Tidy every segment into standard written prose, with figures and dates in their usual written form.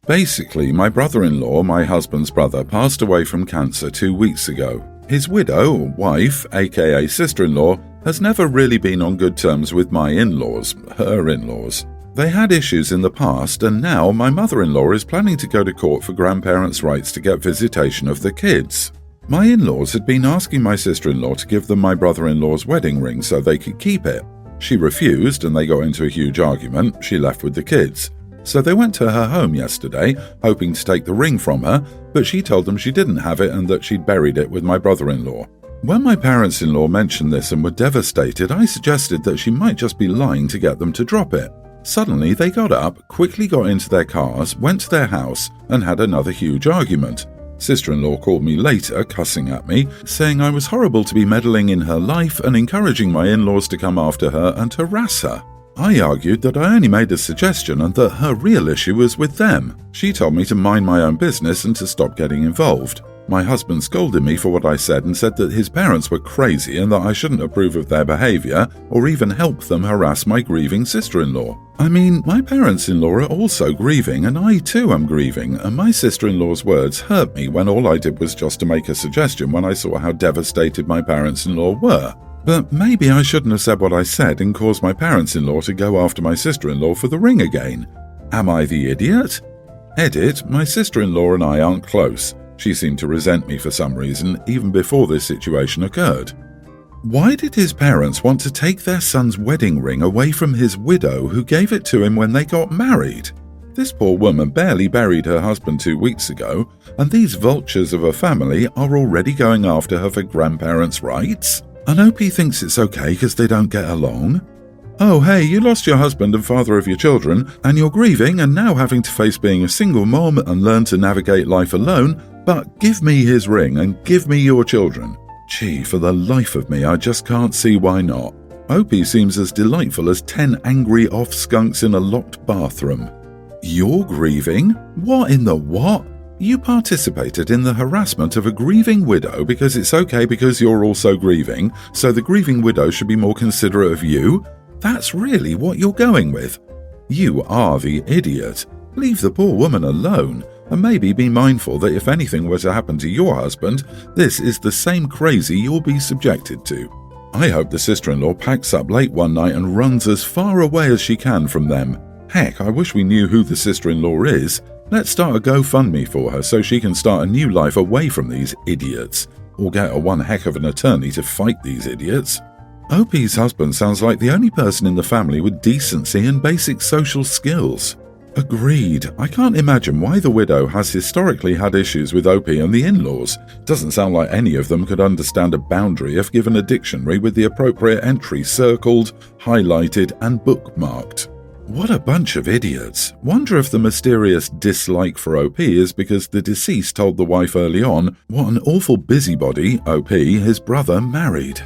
Basically, my brother-in-law, my husband's brother, passed away from cancer 2 weeks ago. His widow, or wife, aka sister-in-law, has never really been on good terms with my in-laws, her in-laws. They had issues in the past, and now my mother-in-law is planning to go to court for grandparents' rights to get visitation of the kids. My in-laws had been asking my sister-in-law to give them my brother-in-law's wedding ring so they could keep it. She refused, and they got into a huge argument. She left with the kids. So they went to her home yesterday, hoping to take the ring from her, but she told them she didn't have it and that she'd buried it with my brother-in-law. When my parents-in-law mentioned this and were devastated, I suggested that she might just be lying to get them to drop it. Suddenly, they got up, quickly got into their cars, went to their house, and had another huge argument. Sister-in-law called me later, cussing at me, saying I was horrible to be meddling in her life and encouraging my in-laws to come after her and harass her. I argued that I only made a suggestion and that her real issue was with them. She told me to mind my own business and to stop getting involved. My husband scolded me for what I said and said that his parents were crazy and that I shouldn't approve of their behaviour or even help them harass my grieving sister-in-law. I mean, my parents-in-law are also grieving and I too am grieving, and my sister-in-law's words hurt me when all I did was just to make a suggestion when I saw how devastated my parents-in-law were. But maybe I shouldn't have said what I said and caused my parents-in-law to go after my sister-in-law for the ring again. Am I the idiot? Edit, my sister-in-law and I aren't close. She seemed to resent me for some reason, even before this situation occurred. Why did his parents want to take their son's wedding ring away from his widow who gave it to him when they got married? This poor woman barely buried her husband 2 weeks ago, and these vultures of a family are already going after her for grandparents' rights? And Opie thinks it's okay because they don't get along? Oh hey, you lost your husband and father of your children, and you're grieving and now having to face being a single mom and learn to navigate life alone, but give me his ring and give me your children. Gee, for the life of me, I just can't see why not. Opie seems as delightful as 10 angry off skunks in a locked bathroom. You're grieving? What in the what? You participated in the harassment of a grieving widow because it's okay because you're also grieving, so the grieving widow should be more considerate of you? That's really what you're going with. You are the idiot. Leave the poor woman alone, and maybe be mindful that if anything were to happen to your husband, this is the same crazy you'll be subjected to. I hope the sister-in-law packs up late one night and runs as far away as she can from them. Heck, I wish we knew who the sister-in-law is. Let's start a GoFundMe for her so she can start a new life away from these idiots, or get a one heck of an attorney to fight these idiots. Opie's husband sounds like the only person in the family with decency and basic social skills. Agreed. I can't imagine why the widow has historically had issues with Opie and the in-laws. Doesn't sound like any of them could understand a boundary if given a dictionary with the appropriate entry circled, highlighted, and bookmarked. What a bunch of idiots. Wonder if the mysterious dislike for OP is because the deceased told the wife early on what an awful busybody, OP, his brother, married.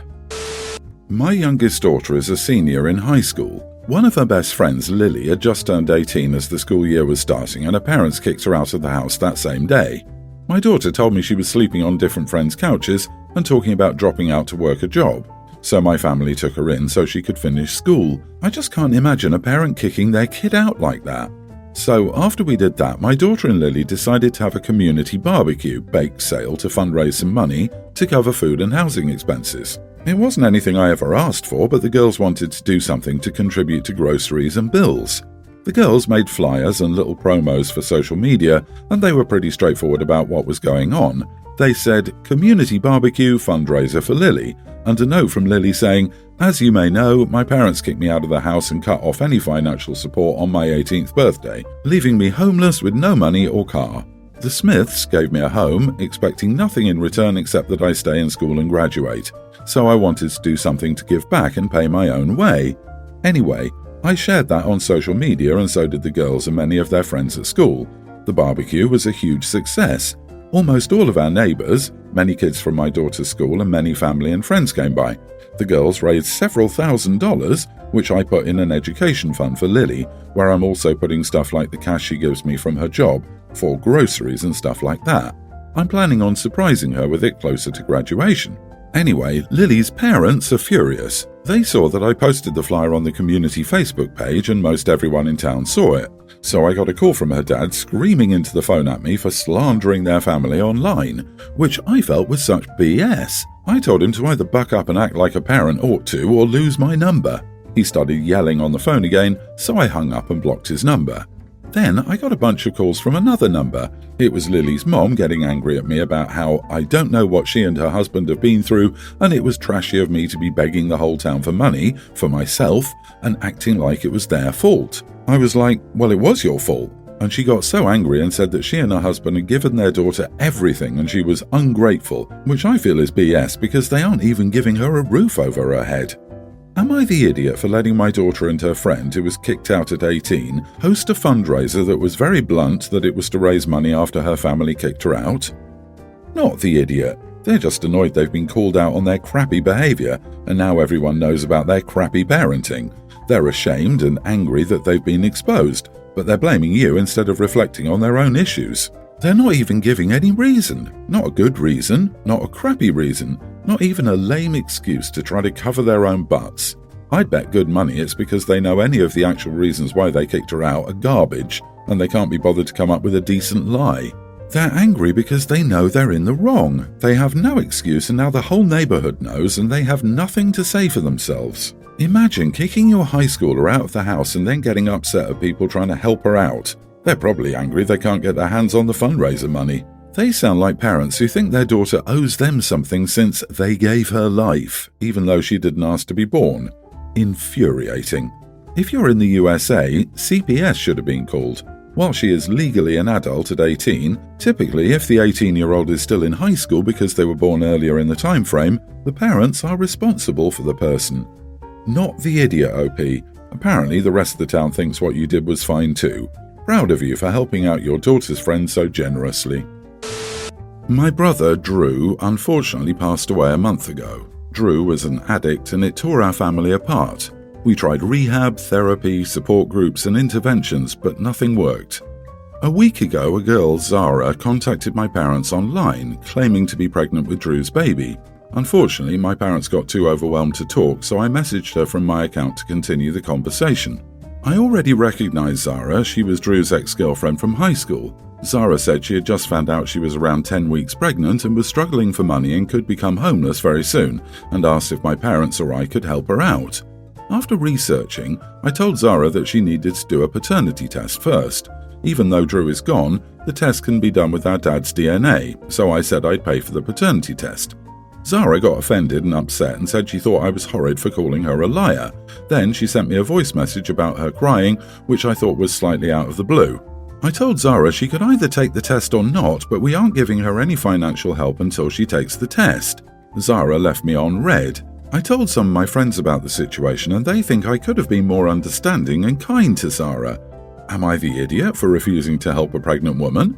My youngest daughter is a senior in high school. One of her best friends, Lily, had just turned 18 as the school year was starting, and her parents kicked her out of the house that same day. My daughter told me she was sleeping on different friends' couches and talking about dropping out to work a job. So my family took her in so she could finish school. I just can't imagine a parent kicking their kid out like that. So after we did that, my daughter and Lily decided to have a community barbecue bake sale to fundraise some money to cover food and housing expenses. It wasn't anything I ever asked for, but the girls wanted to do something to contribute to groceries and bills. The girls made flyers and little promos for social media, and they were pretty straightforward about what was going on. They said, "Community barbecue fundraiser for Lily," and a note from Lily saying, "As you may know, my parents kicked me out of the house and cut off any financial support on my 18th birthday, leaving me homeless with no money or car. The Smiths gave me a home, expecting nothing in return except that I stay in school and graduate, so I wanted to do something to give back and pay my own way." Anyway, I shared that on social media and so did the girls and many of their friends at school. The barbecue was a huge success. Almost all of our neighbours, many kids from my daughter's school and many family and friends came by. The girls raised several $1,000s, which I put in an education fund for Lily, where I'm also putting stuff like the cash she gives me from her job, for groceries and stuff like that. I'm planning on surprising her with it closer to graduation. Anyway, Lily's parents are furious. They saw that I posted the flyer on the community Facebook page and most everyone in town saw it. So I got a call from her dad screaming into the phone at me for slandering their family online, which I felt was such BS. I told him to either buck up and act like a parent ought to or lose my number. He started yelling on the phone again, so I hung up and blocked his number. Then I got a bunch of calls from another number. It was Lily's mom getting angry at me about how I don't know what she and her husband have been through, and it was trashy of me to be begging the whole town for money, for myself, and acting like it was their fault. I was like, well, it was your fault. And she got so angry and said that she and her husband had given their daughter everything and she was ungrateful, which I feel is BS because they aren't even giving her a roof over her head. Am I the idiot for letting my daughter and her friend, who was kicked out at 18, host a fundraiser that was very blunt that it was to raise money after her family kicked her out? Not the idiot. They're just annoyed they've been called out on their crappy behaviour, and now everyone knows about their crappy parenting. They're ashamed and angry that they've been exposed, but they're blaming you instead of reflecting on their own issues. They're not even giving any reason. Not a good reason, not a crappy reason, not even a lame excuse to try to cover their own butts. I'd bet good money it's because they know any of the actual reasons why they kicked her out are garbage, and they can't be bothered to come up with a decent lie. They're angry because they know they're in the wrong. They have no excuse, and now the whole neighbourhood knows, and they have nothing to say for themselves. Imagine kicking your high schooler out of the house and then getting upset at people trying to help her out. They're probably angry they can't get their hands on the fundraiser money. They sound like parents who think their daughter owes them something since they gave her life, even though she didn't ask to be born. Infuriating. If you're in the USA, CPS should have been called. While she is legally an adult at 18, typically if the 18-year-old is still in high school because they were born earlier in the time frame, the parents are responsible for the person. Not the idiot, OP. Apparently the rest of the town thinks what you did was fine too. Proud of you for helping out your daughter's friend so generously. My brother, Drew, unfortunately passed away a month ago. Drew was an addict and it tore our family apart. We tried rehab, therapy, support groups and interventions, but nothing worked. A week ago, a girl, Zara, contacted my parents online, claiming to be pregnant with Drew's baby. Unfortunately, my parents got too overwhelmed to talk, so I messaged her from my account to continue the conversation. I already recognized Zara. She was Drew's ex-girlfriend from high school. Zara said she had just found out she was around 10 weeks pregnant and was struggling for money and could become homeless very soon, and asked if my parents or I could help her out. After researching, I told Zara that she needed to do a paternity test first. Even though Drew is gone, the test can be done with our dad's DNA, so I said I'd pay for the paternity test. Zara got offended and upset and said she thought I was horrid for calling her a liar. Then she sent me a voice message about her crying, which I thought was slightly out of the blue. I told Zara she could either take the test or not, but we aren't giving her any financial help until she takes the test. Zara left me on red. I told some of my friends about the situation and they think I could have been more understanding and kind to Zara. Am I the idiot for refusing to help a pregnant woman?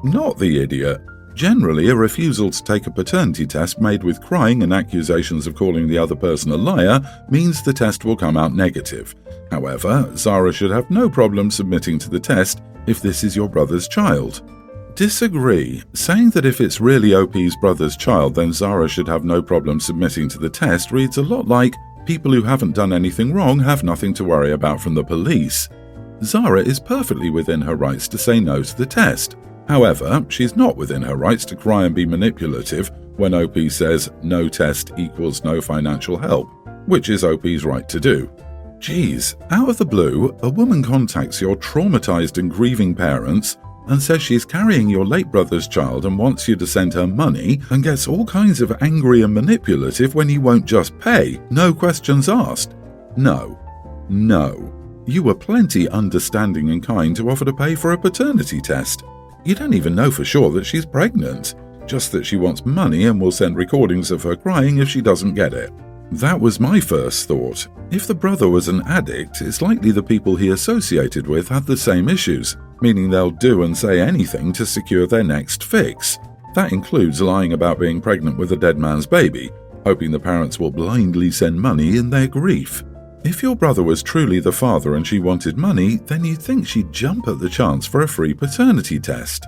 Not the idiot. Generally, a refusal to take a paternity test made with crying and accusations of calling the other person a liar means the test will come out negative. However, Zara should have no problem submitting to the test if this is your brother's child. Disagree. Saying that if it's really OP's brother's child, then Zara should have no problem submitting to the test reads a lot like, people who haven't done anything wrong have nothing to worry about from the police. Zara is perfectly within her rights to say no to the test. However, she's not within her rights to cry and be manipulative when OP says no test equals no financial help, which is OP's right to do. Geez, out of the blue, a woman contacts your traumatized and grieving parents and says she's carrying your late brother's child and wants you to send her money and gets all kinds of angry and manipulative when you won't just pay, no questions asked. No. You were plenty understanding and kind to offer to pay for a paternity test. You don't even know for sure that she's pregnant, just that she wants money and will send recordings of her crying if she doesn't get it. That was my first thought. If the brother was an addict, it's likely the people he associated with had the same issues, meaning they'll do and say anything to secure their next fix. That includes lying about being pregnant with a dead man's baby, hoping the parents will blindly send money in their grief. If your brother was truly the father and she wanted money, then you'd think she'd jump at the chance for a free paternity test.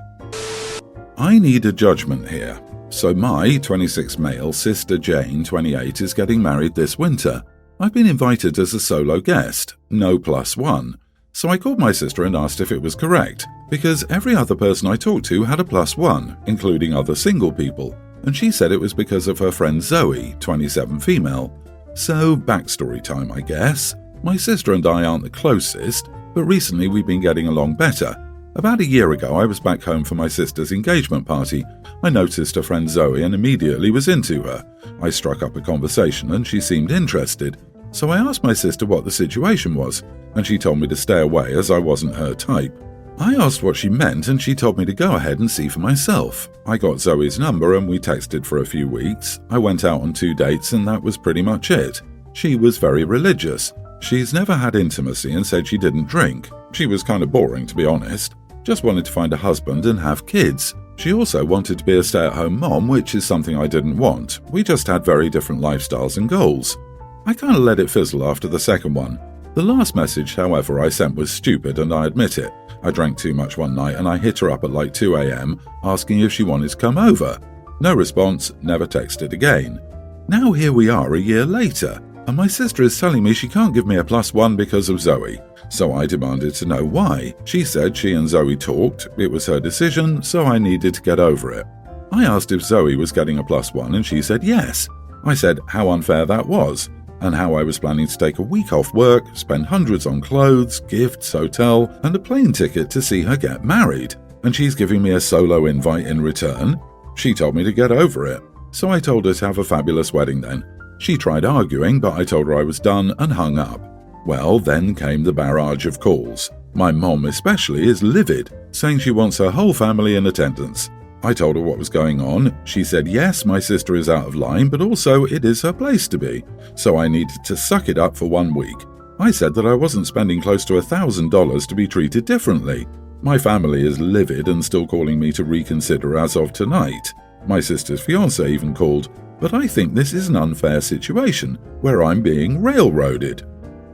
I need a judgment here. So my 26 male sister Jane, 28, is getting married this winter. I've been invited as a solo guest, no +1. So I called my sister and asked if it was correct, because every other person I talked to had a +1, including other single people, and she said it was because of her friend Zoe, 27 female. So backstory time, I guess. My sister and I aren't the closest, but recently we've been getting along better. About a year ago, I was back home for my sister's engagement party. I noticed her friend Zoe and immediately was into her. I struck up a conversation and she seemed interested. So I asked my sister what the situation was, and she told me to stay away as I wasn't her type. I asked what she meant and she told me to go ahead and see for myself. I got Zoe's number and we texted for a few weeks. I went out on 2 dates and that was pretty much it. She was very religious. She's never had intimacy and said she didn't drink. She was kind of boring, to be honest. Just wanted to find a husband and have kids. She also wanted to be a stay-at-home mom, which is something I didn't want. We just had very different lifestyles and goals. I kind of let it fizzle after the second one. The last message, however, I sent was stupid and I admit it. I drank too much one night and I hit her up at like 2 a.m. asking if she wanted to come over. No response, never texted again. Now here we are a year later, and my sister is telling me she can't give me a +1 because of Zoe. So I demanded to know why. She said she and Zoe talked, it was her decision, so I needed to get over it. I asked if Zoe was getting a +1 and she said yes. I said how unfair that was, and how I was planning to take a week off work, spend hundreds on clothes, gifts, hotel, and a plane ticket to see her get married. And she's giving me a solo invite in return? She told me to get over it. So I told her to have a fabulous wedding then. She tried arguing, but I told her I was done and hung up. Well, then came the barrage of calls. My mom especially is livid, saying she wants her whole family in attendance. I told her what was going on. She said yes, my sister is out of line, but also it is her place to be. So I needed to suck it up for 1 week. I said that I wasn't spending close to $1,000 to be treated differently. My family is livid and still calling me to reconsider as of tonight. My sister's fiancé even called. But I think this is an unfair situation, where I'm being railroaded.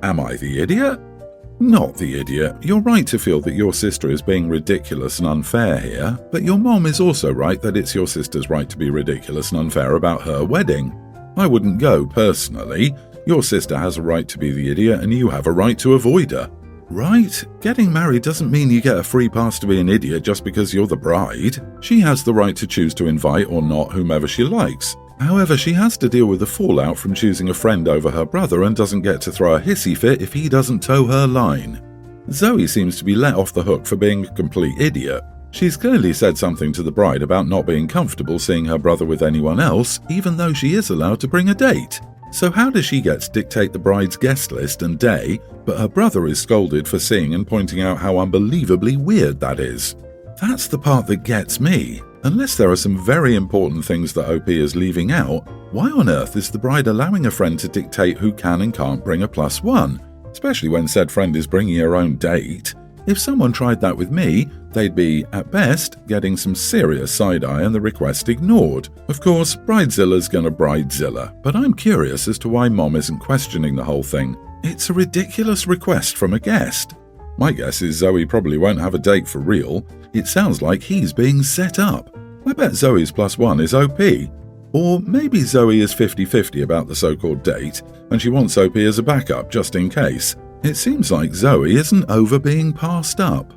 Am I the idiot? Not the idiot. You're right to feel that your sister is being ridiculous and unfair here, but your mom is also right that it's your sister's right to be ridiculous and unfair about her wedding. I wouldn't go, personally. Your sister has a right to be the idiot and you have a right to avoid her. Right? Getting married doesn't mean you get a free pass to be an idiot just because you're the bride. She has the right to choose to invite or not whomever she likes. However, she has to deal with the fallout from choosing a friend over her brother and doesn't get to throw a hissy fit if he doesn't toe her line. Zoe seems to be let off the hook for being a complete idiot. She's clearly said something to the bride about not being comfortable seeing her brother with anyone else, even though she is allowed to bring a date. So how does she get to dictate the bride's guest list and day, but her brother is scolded for seeing and pointing out how unbelievably weird that is? That's the part that gets me. Unless there are some very important things that OP is leaving out, why on earth is the bride allowing a friend to dictate who can and can't bring a +1, especially when said friend is bringing her own date? If someone tried that with me, they'd be, at best, getting some serious side-eye and the request ignored. Of course, Bridezilla's gonna Bridezilla, but I'm curious as to why Mom isn't questioning the whole thing. It's a ridiculous request from a guest. My guess is Zoe probably won't have a date for real. It sounds like he's being set up. I bet Zoe's +1 is OP. Or maybe Zoe is 50-50 about the so-called date, and she wants OP as a backup just in case. It seems like Zoe isn't over being passed up.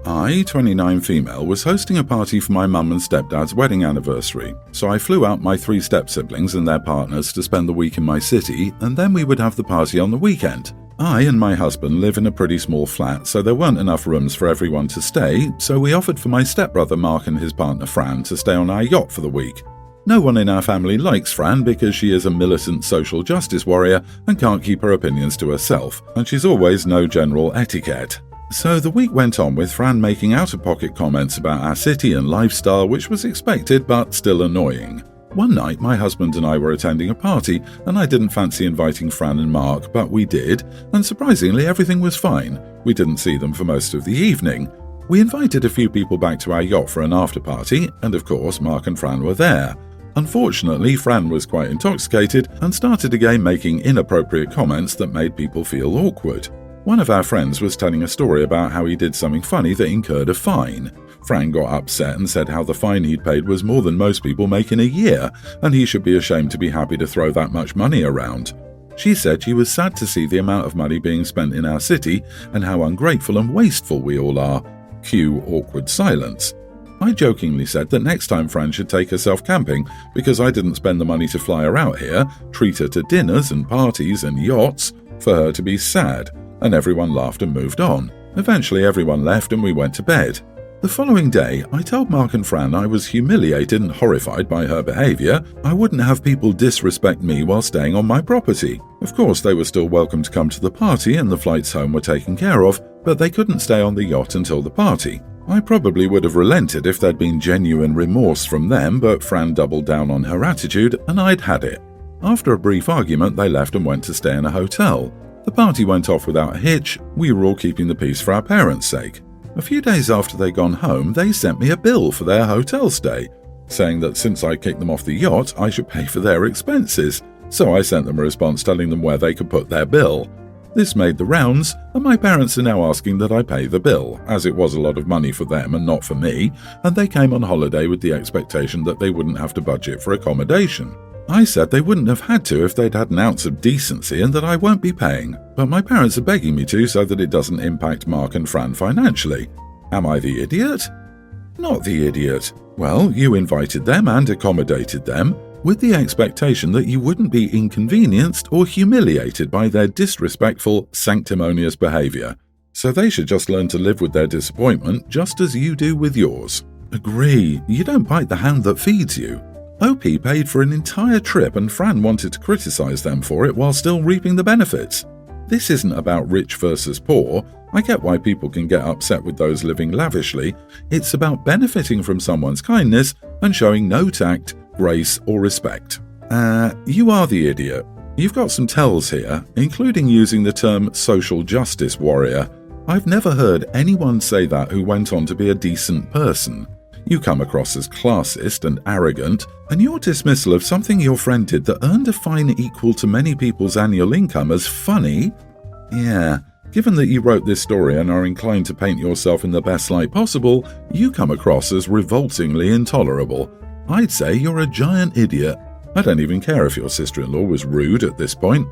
I, 29 female, was hosting a party for my mum and stepdad's wedding anniversary, so I flew out my 3 step-siblings and their partners to spend the week in my city, and then we would have the party on the weekend. I and my husband live in a pretty small flat, so there weren't enough rooms for everyone to stay, so we offered for my stepbrother Mark and his partner Fran to stay on our yacht for the week. No one in our family likes Fran because she is a militant social justice warrior and can't keep her opinions to herself, and she's always no general etiquette. So the week went on with Fran making out-of-pocket comments about our city and lifestyle, which was expected but still annoying. One night, my husband and I were attending a party, and I didn't fancy inviting Fran and Mark, but we did, and surprisingly everything was fine. We didn't see them for most of the evening. We invited a few people back to our yacht for an after-party, and of course Mark and Fran were there. Unfortunately, Fran was quite intoxicated and started again making inappropriate comments that made people feel awkward. One of our friends was telling a story about how he did something funny that incurred a fine. Fran got upset and said how the fine he'd paid was more than most people make in a year, and he should be ashamed to be happy to throw that much money around. She said she was sad to see the amount of money being spent in our city and how ungrateful and wasteful we all are. Cue awkward silence. I jokingly said that next time Fran should take herself camping because I didn't spend the money to fly her out here, treat her to dinners and parties and yachts, for her to be sad, and everyone laughed and moved on. Eventually everyone left and we went to bed. The following day, I told Mark and Fran I was humiliated and horrified by her behaviour. I wouldn't have people disrespect me while staying on my property. Of course, they were still welcome to come to the party and the flights home were taken care of, but they couldn't stay on the yacht until the party. I probably would have relented if there'd been genuine remorse from them, but Fran doubled down on her attitude and I'd had it. After a brief argument, they left and went to stay in a hotel. The party went off without a hitch. We were all keeping the peace for our parents' sake. A few days after they'd gone home, they sent me a bill for their hotel stay, saying that since I kicked them off the yacht, I should pay for their expenses. So I sent them a response telling them where they could put their bill. This made the rounds, and my parents are now asking that I pay the bill, as it was a lot of money for them and not for me, and they came on holiday with the expectation that they wouldn't have to budget for accommodation. I said they wouldn't have had to if they'd had an ounce of decency and that I won't be paying, but my parents are begging me to so that it doesn't impact Mark and Fran financially. Am I the idiot? Not the idiot. Well, you invited them and accommodated them, with the expectation that you wouldn't be inconvenienced or humiliated by their disrespectful, sanctimonious behaviour. So they should just learn to live with their disappointment just as you do with yours. Agree, you don't bite the hand that feeds you. OP paid for an entire trip and Fran wanted to criticise them for it while still reaping the benefits. This isn't about rich versus poor. I get why people can get upset with those living lavishly. It's about benefiting from someone's kindness and showing no tact, grace or respect. You are the idiot. You've got some tells here, including using the term social justice warrior. I've never heard anyone say that who went on to be a decent person. You come across as classist and arrogant, and your dismissal of something your friend did that earned a fine equal to many people's annual income as funny? Yeah, given that you wrote this story and are inclined to paint yourself in the best light possible, you come across as revoltingly intolerable. I'd say you're a giant idiot. I don't even care if your sister-in-law was rude at this point.